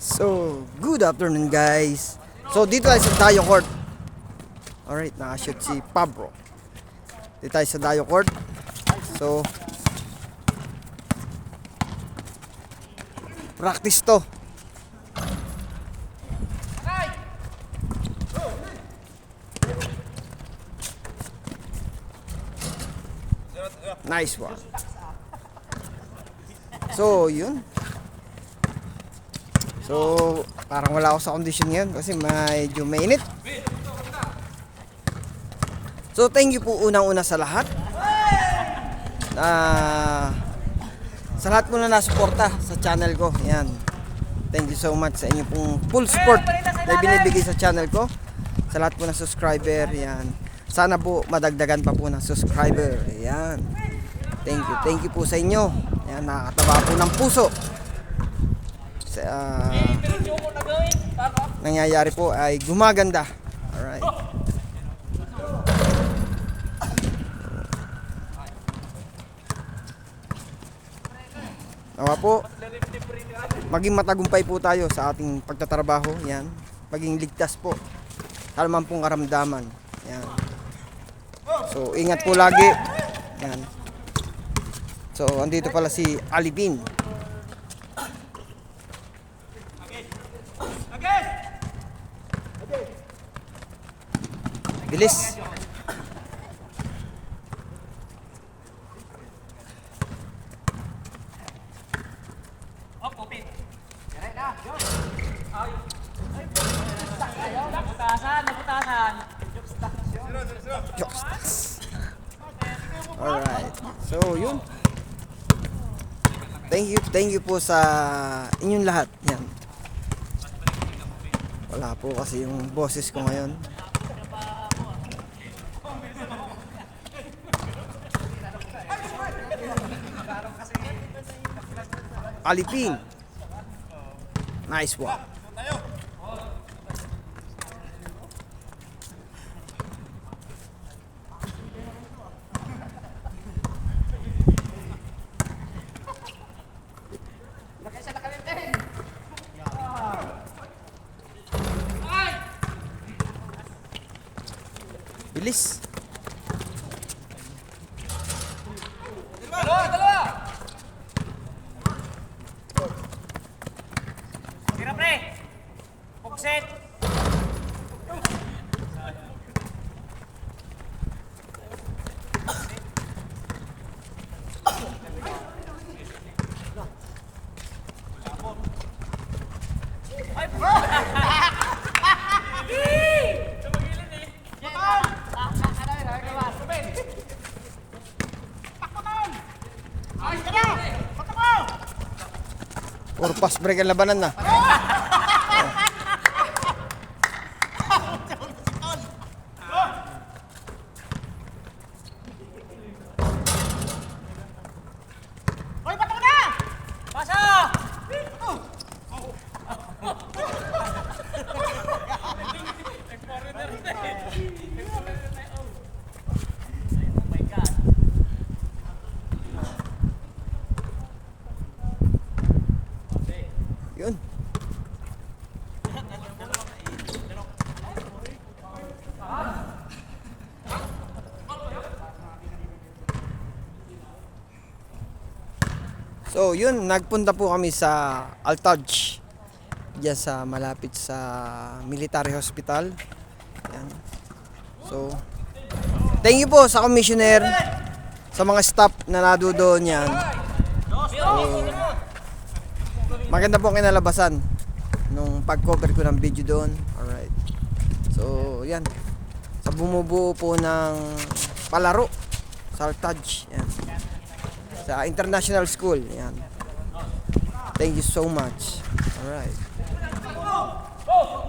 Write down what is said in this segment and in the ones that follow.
So, good afternoon guys. So, dito tayo sa Dayo Court. Alright, nakashoot si Pablo. Dito tayo sa Dayo Court. So, practice to. Nice one. So, yun. So, parang wala ako sa condition ngayon kasi medyo mainit. So, thank you po unang-una sa lahat. Sa lahat po na nasuporta sa channel ko. Yan. Thank you so much sa inyo pong full support na binibigay sa channel ko. Sa lahat po na subscriber. Yan. Sana po madagdagan pa po ng subscriber. Yan. Thank you. Thank you po sa inyo. Yan. Nakakataba po ng puso. Nangyayari po ay gumaganda. Alright. Nawa po, maging matagumpay po tayo sa ating pagtatrabaho. Yan. Maging ligtas po. Kalman pong karamdaman. Yan. So, ingat po lagi. Yan. So, andito pala si Alipin. Bilis. Alright. So, yun. Thank you po sa inyong lahat. Yan. Wala po kasi yung boses ko ngayon. Alipin. Nice one. Bilis. Tira pre. Pugset. Or pass break ang labanan na. Hoy, patok na! Pasa! Oh my God. Yun. So, yun, nagpunta po kami sa Altaj. Diyan sa malapit sa military hospital. Yan. So, thank you po sa commissioner, sa mga staff na nadudoon yan. So, maganda po ang kinalabasan nung pag-cover ko ng video doon. Alright. So, yan. Sa bumubuo po ng palaro sa Altaj. Yan. Sa international school. Yan. Thank you so much. Alright.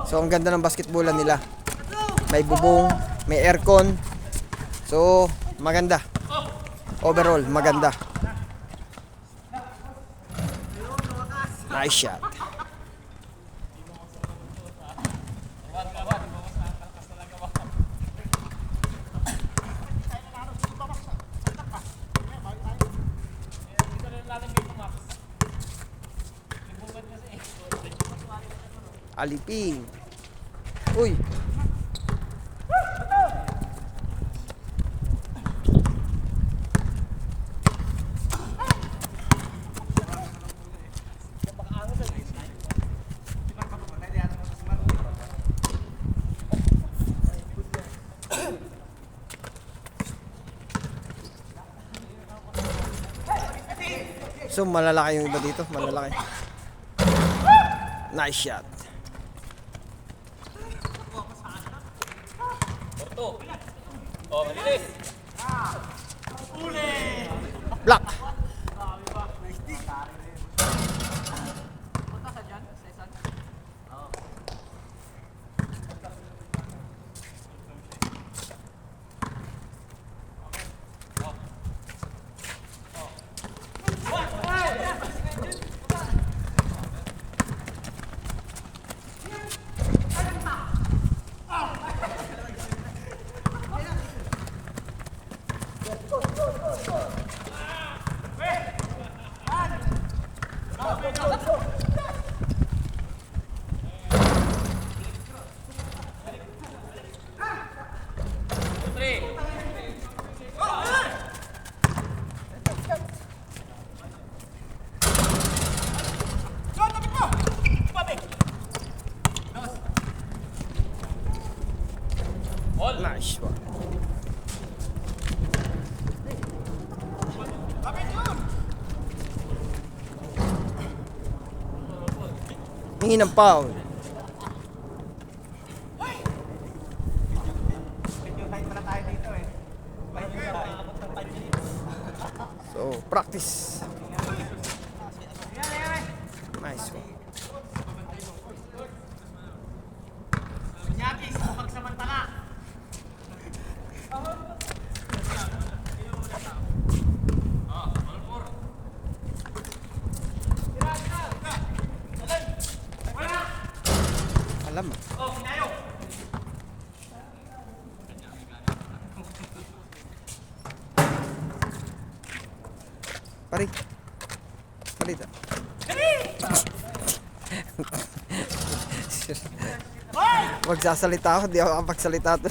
So, ang ganda ng basketballan nila. May bubong, may aircon. So, maganda. Overall, maganda. Nice shot. Aliping. Uy. So malalaki yung iba dito, malalaki. Nice shot. Oh, malinis. Block. Nice one. Hingi ng foul. So, practice. Nice one. Nyakis, pagsamantala. Alam mo. Oh, kinayo. Pari. Palita. Magsasalita ako, di ako kapagsalita to.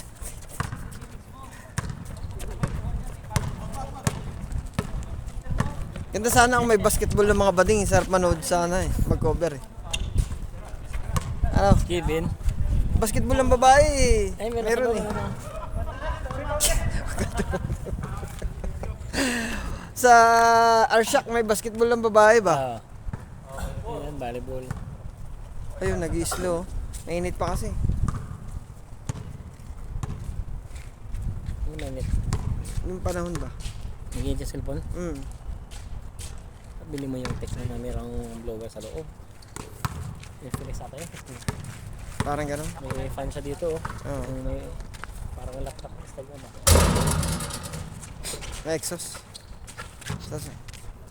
Ganda sana kung may basketball ng mga bading, sarap manood sana eh, mag-cover eh. Ano? Kevin. Basketball ng babae eh. Ay, Meron eh. Sa Arshak may basketball ng babae ba? Ayan, volleyball. Ayun, nag-i-slow. Mainit pa kasi. Ano minute? Yung panahon ba? Nag-iit yung cellphone. Bili mo yung text na mayroong blower sa loob. Yung Felix ata yun. Parang gano'n. May fan siya dito. Oo. Yung may parang laptop style mo. May exhaust. Sa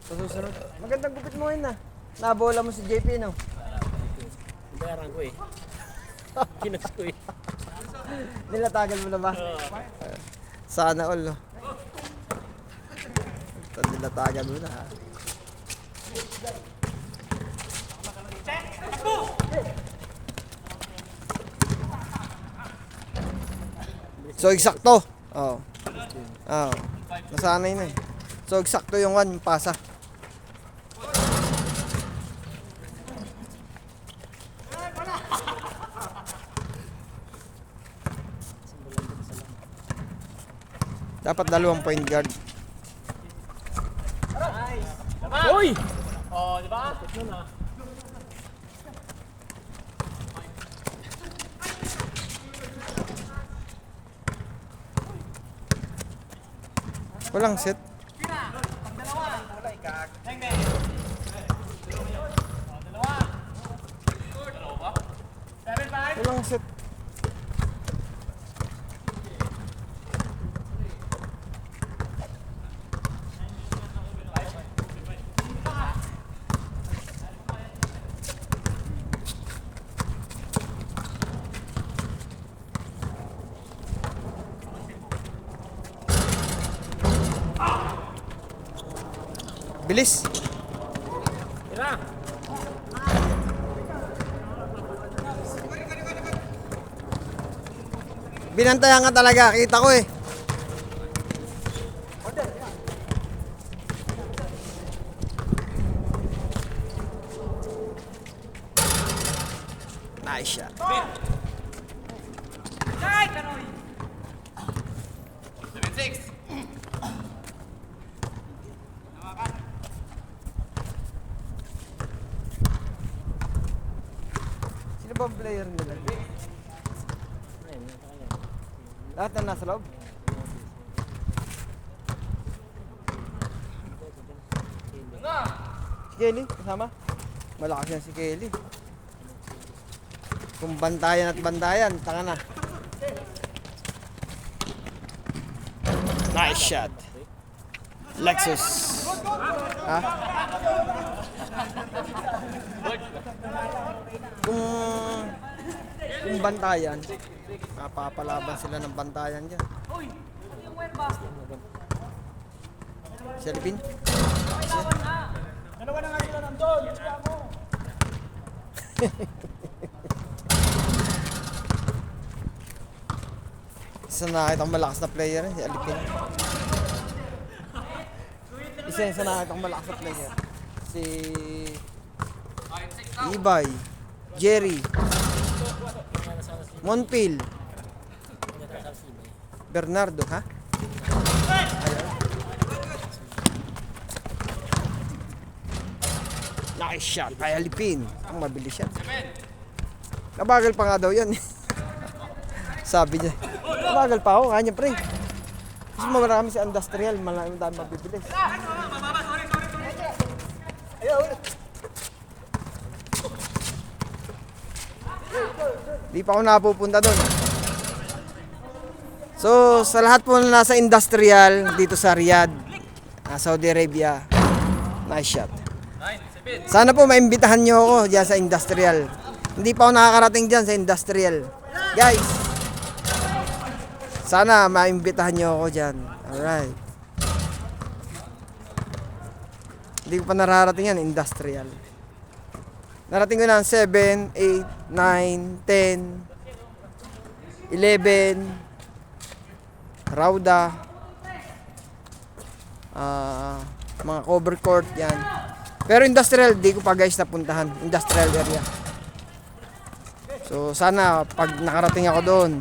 susunod. Magandang gupit mo yun ah. Nabola mo si JP no? Bayaran ko eh. Kinas ko eh. Nilatagan mo na ba? Sana all no? Nilatagan mo na ha. So eksakto. Oo. Oo. Nasanay na eh. So eksakto yung one, yung pasa. Dapat 2 point guard. Uy! Oh, di ba? Walang set. Walang set. Bilis. Tira! Binantayan ka talaga, kita ko eh. Nice shot. 7-6. Sino ba ang player nila? Lahat na nasa loob? Si Kelly, kasama? Malakas yan si Kelly. Kung bantayan at bantayan, taka na. Nice shot. Lexus. Ha? Kung bantayan, napapalaban sila ng bantayan dyan. Silipin? Dalawa na nga sila nandun. Siya mo. Isa nakakita ang malakas na player, si Alipin. Isa nakakita ang malakas na player. Si Ibay, Jerry, Monpil, Bernardo, ha? Ayun. Nice shot kay Alipin. Ang mabilis yan. Nabagal pa nga daw yan. Sabi niya. Nabagal pa ako, kanya pre. Kasi marami sa industrial, marami mabibilis. Di pa ako napupunta doon. So, sa lahat po na nasa industrial dito sa Riyadh, Saudi Arabia, nice shot. Sana po maimbitahan nyo ako dyan sa industrial. Hindi pa ako nakakarating dyan sa industrial. Guys, sana maimbitahan nyo ako dyan. Alright. Hindi ko pa nararating yan, industrial. Narating ko na 7, 8, 9, 10, 11, Rauda, mga cover court, yan. Pero industrial, di ko pa guys napuntahan. Industrial area. So, sana pag nakarating ako doon,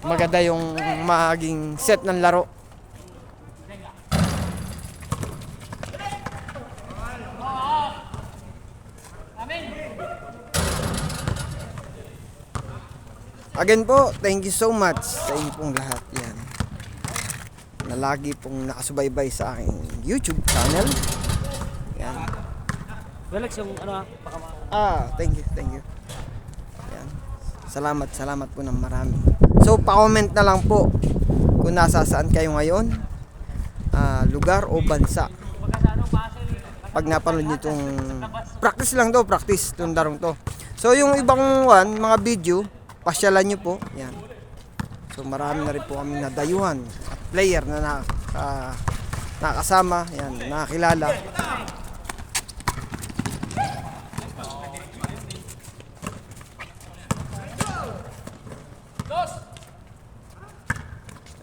maganda yung maging set ng laro. Again po, thank you so much sa inyo pong lahat. Yan. Na lagi pong nakasubaybay sa aking YouTube channel. Yan. Relax yung ano, Thank you, thank you. Yan. Salamat po ng marami. So, pa-comment na lang po kung nasasaan kayo ngayon, lugar o bansa. Pag napanood nyo itong practice lang to, practice itong darong to. So, yung ibang mga video, pasyalan nyo po. Yan. So, marami na rin po kami nadayuhan at player na nakasama, yan, nakakilala.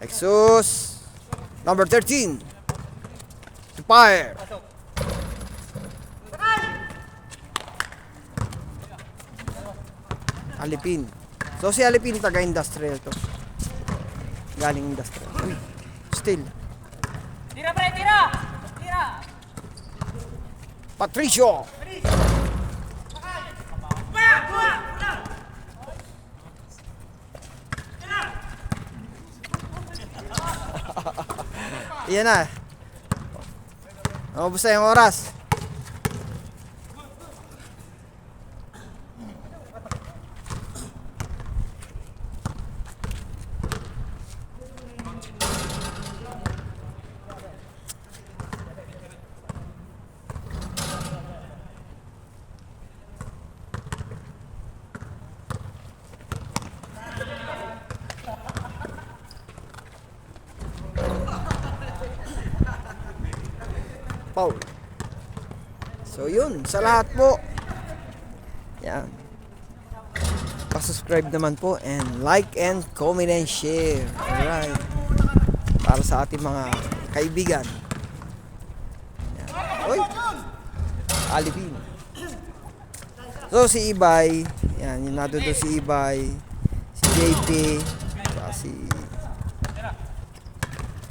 Exos number 13 to fire. Alipin. So si Alipin taga industrial to. Galing industrial. Uy, still. Tira pre, tira! Tira! Patricio. Iyan na. Ubus na yung oras. Paul. So yun, sa lahat po. Yan. pa-subscribe naman po and like and comment and share. Alright. Para sa ating mga kaibigan. Yan. Oy! Alipin. So si Ibay, yan, yung nato doon si Ibay, si JP, saka si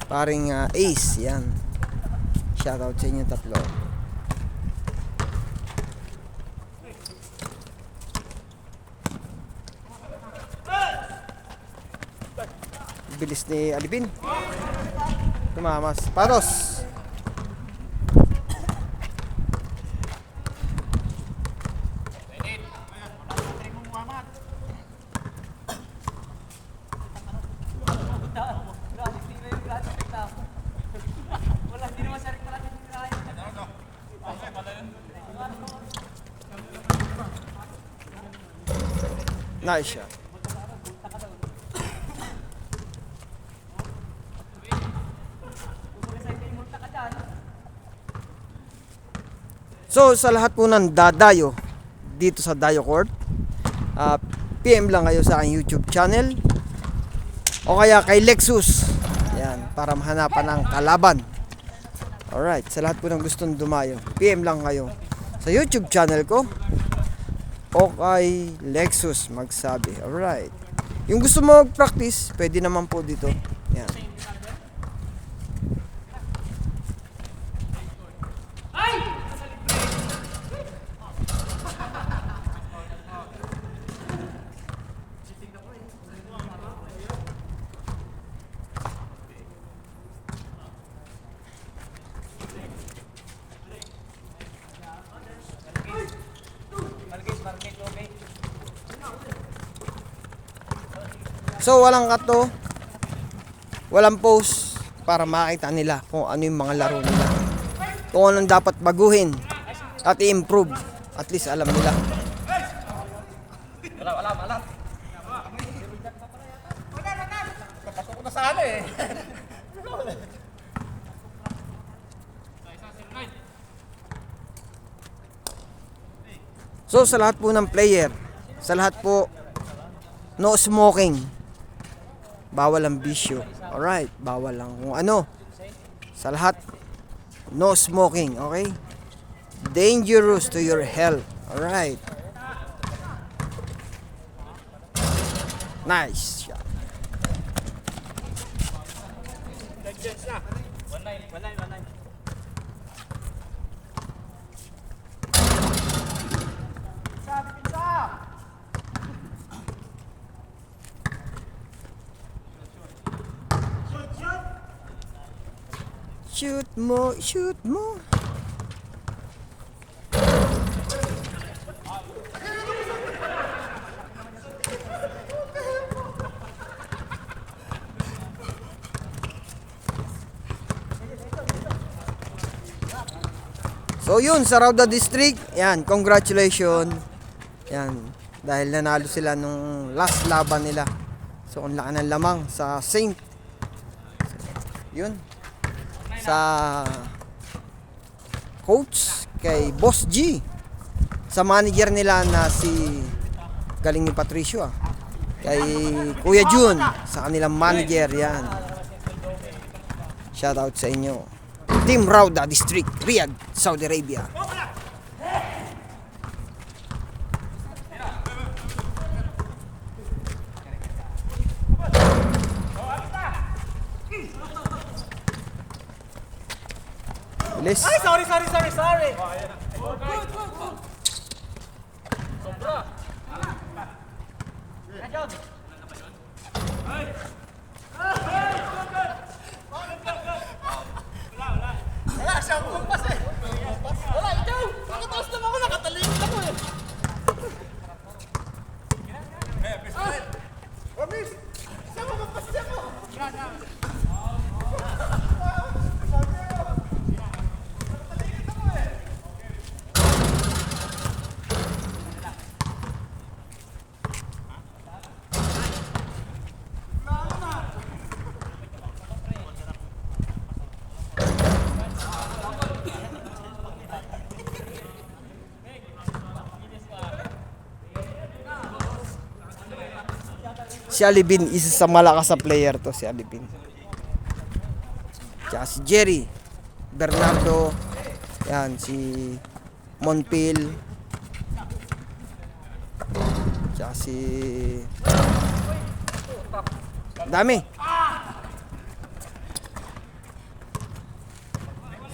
paring Ace, yan. Shoutout sa inyo tatlo. Bilis ni Alipin. Tumamas. Paros. Wala, hindi naman sarik pala ng tirahin. Nice shot. So sa lahat po ng dadayo dito sa Dayo Court, PM lang kayo sa aking YouTube channel o kaya kay Lexus. Yan, para mahanapan ng kalaban. Alright, sa lahat po ng gustong dumayo, PM lang kayo sa YouTube channel ko o kay Lexus magsabi. Alright. Yung gusto mo mag-practice, pwede naman po dito. Yan. So walang kato, walang post para makita nila kung ano yung mga laro nila. Kung anong dapat baguhin at i-improve. At least alam nila. Wala. Papasok ko na sa ano eh. So sa lahat po ng player, sa lahat po, no smoking. Bawal ang bisyo. Alright, bawal lang kung ano. Sa lahat, no smoking, okay? Dangerous to your health. Alright. Nice shot. Nag-jets na. 1-9. Shoot mo. So yun, sa Rauda District, yan, congratulations. Yan, dahil nanalo sila nung last laban nila. So ang laki ng lamang sa Saint. Yun. Sa coach kay Boss G, sa manager nila na si galing ni Patricio, kay Kuya Jun, sa kanilang manager, yan. Shout out sa inyo, Team Rauda District, Riyadh, Saudi Arabia. Bilis. Ay, sorry. Sobra. Ayun. Wala siyang kumpas eh. Wala, ikaw. Nakataas naman ako, nakatalikod ako eh. Promise. Siya mo, magpas siya mo. Si Alibin, isa sa malakas na player to, si Alibin. Tsaka si Jerry, Bernardo, yan, si Monpil, tsaka si... Dami.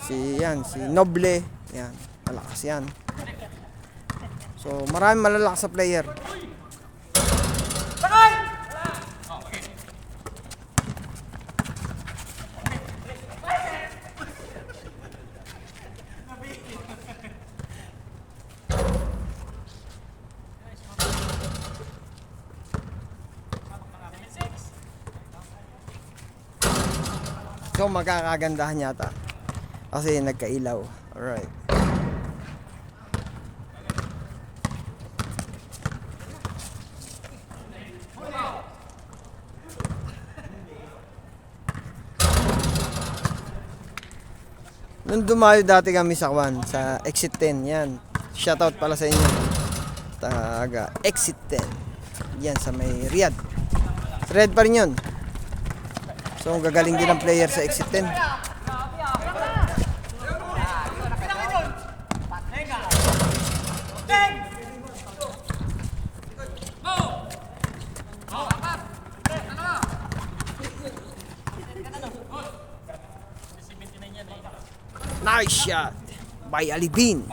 Si Noble, yan, malakas yan. So, maraming malalakas sa player. So, magkakagandahan yata. Kasi nagkailaw. Alright. Nung dumayo dati kami sa Kwan, sa Exit 10, yan. Shoutout pala sa inyo. Taga Exit 10. Yan, sa may Riyadh. Red pa rin yun. So, gagaling din ang player sa Exit 10. Nice shot by Alibin.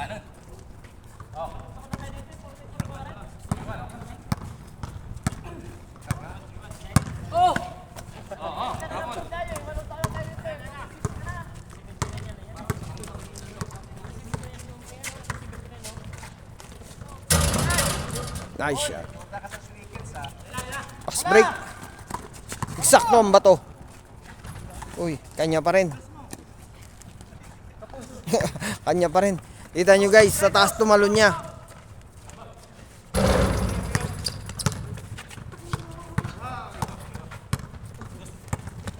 Nice shot. Pass break. Eksakto ang bato. Uy, kanya pa rin. Kanya pa rin. Kita nyo guys, sa taas tumalon niya.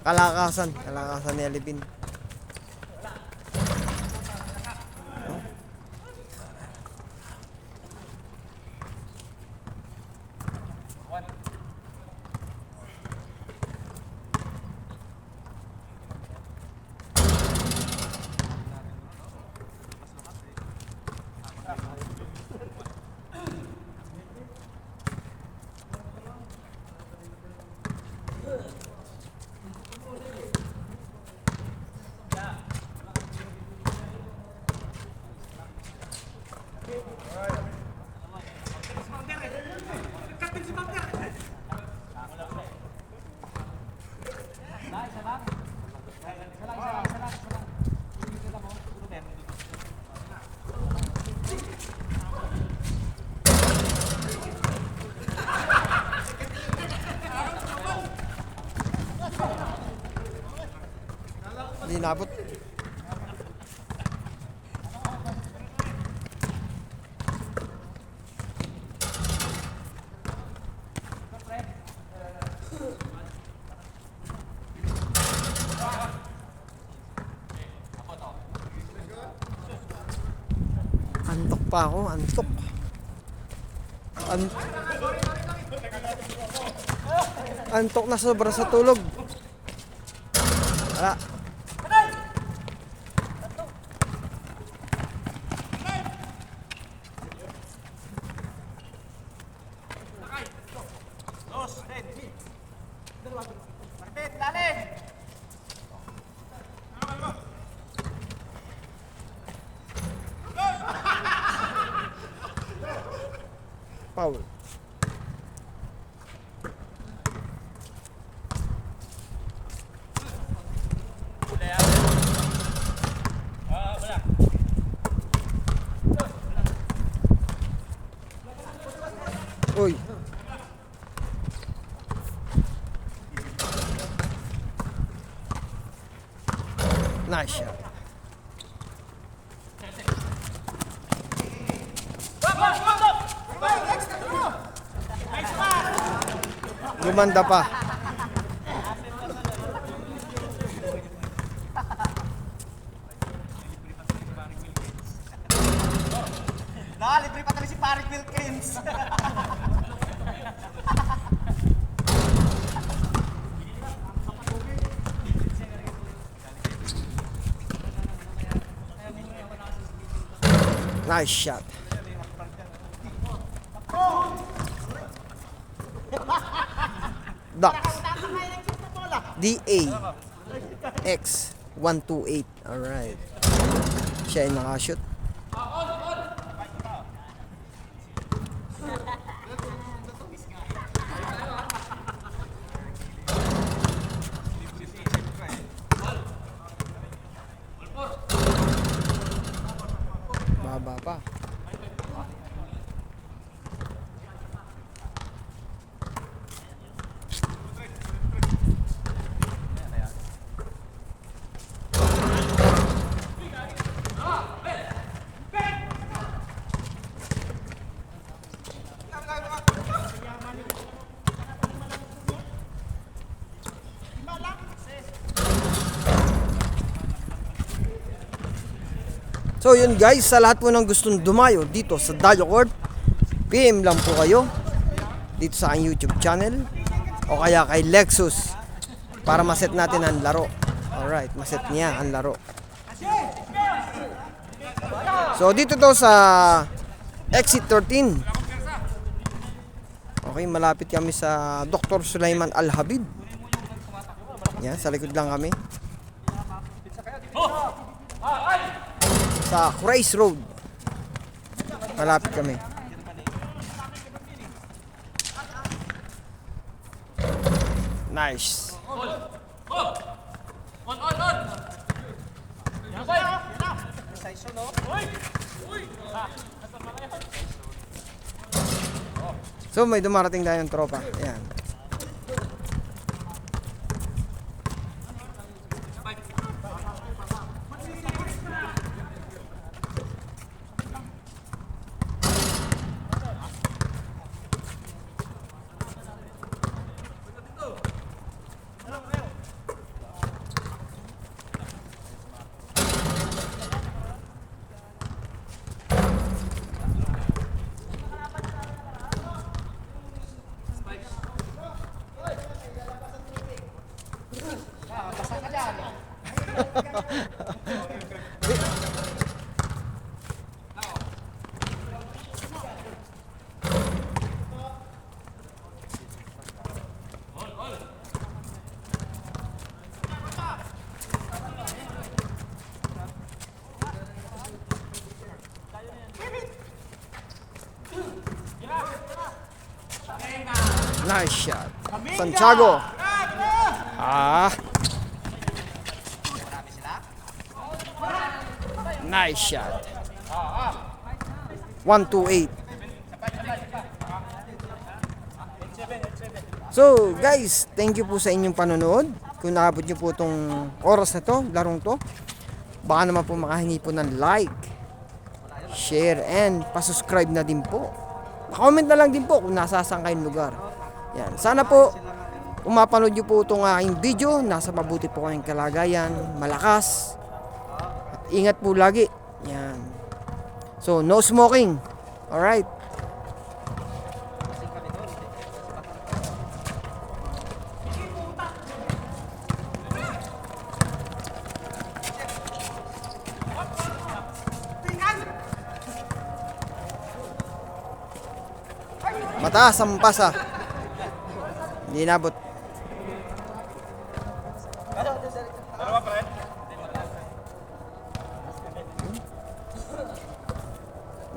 Kalakasan ni Alibin. Hindi nabot. Antok pa ako, antok. Antok na sobra sa tulog. Wala. Foul. Uy. Nice shot. Gumanda pa. Libre pa talaga si Parik Wilkins. Nice shot. Ducks. DAX 128. Alright. Siya ay nakashoot. Baba pa. So yun guys, sa lahat po ng gustong dumayo dito sa Dayo Court, PM lang po kayo dito sa aking YouTube channel o kaya kay Lexus para maset natin ang laro. Alright, maset niya ang laro. So dito to sa Exit 13. Okay, malapit kami sa Dr. Sulaiman Al-Habib. Yan, sa likod lang kami. Sa Rice Road. Malapit kami. Nice. So may dumarating tayong tropa. Ayan. Nice shot. Santiago. Nice shot. 128. So guys, thank you po sa inyong panonood. Kung naabot nyo po itong oras na to, larong to, baka naman po makahingi po ng like, share, and pasubscribe na din po. Comment na lang din po kung nasasang kayong lugar. Yan. Sana po, kung mapanood nyo po itong aking video, nasa mabuti po kayong kalagayan, malakas, at ingat po lagi. Yan. So, no smoking. Alright. Mataas ang pasa. Hindi nabot.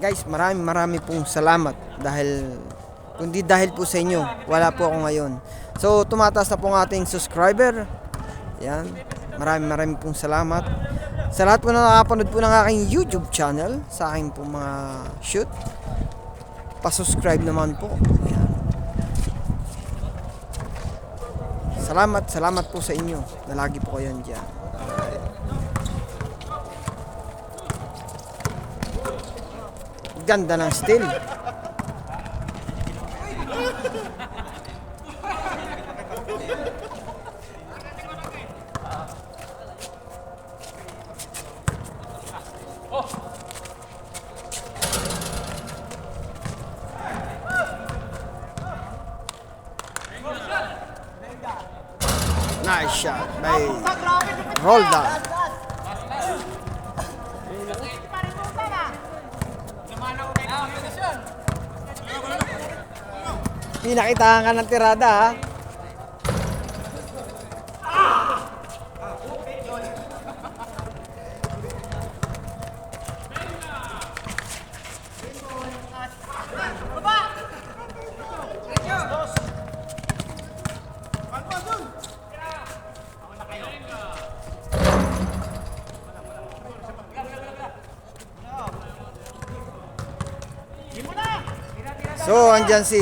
Guys, marami pong salamat dahil kundi dahil po sa inyo, wala po ako ngayon. So, tumataas na po ang ating subscriber. Yan. Marami pong salamat. Sa lahat po na nakapanood po ng aking YouTube channel, sa aking po mga shoot, pa-subscribe naman po. Yan. Salamat po sa inyo na lagi po kayo dyan. Ganda ng still. Nice shot by Roldan. Pinakitahan ka ng tirada ha. So, andyan si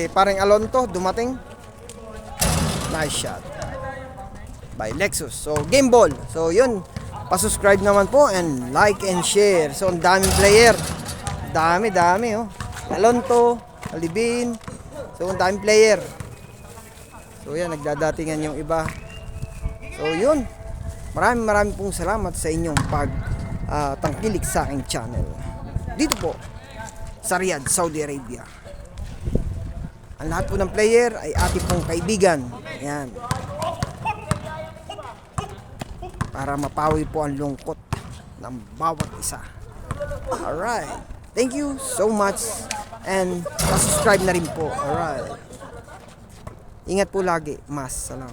paring Alonto, dumating. Nice shot. By Lexus. So, game ball. So, yun. Pa-subscribe naman po and like and share. So, ang daming player. Dami, oh. Alonto, Alibin. So, ang daming player. So, yan. Nagdadatingan yung iba. So, yun. Maraming pong salamat sa inyong tangkilik sa aking channel. Dito po sa Riyadh, Saudi Arabia. Ang lahat po ng player ay ating pong kaibigan. Ayan. Para mapawi po ang lungkot ng bawat isa. Alright. Thank you so much. And subscribe na rin po. Alright. Ingat po lagi. Mas salam.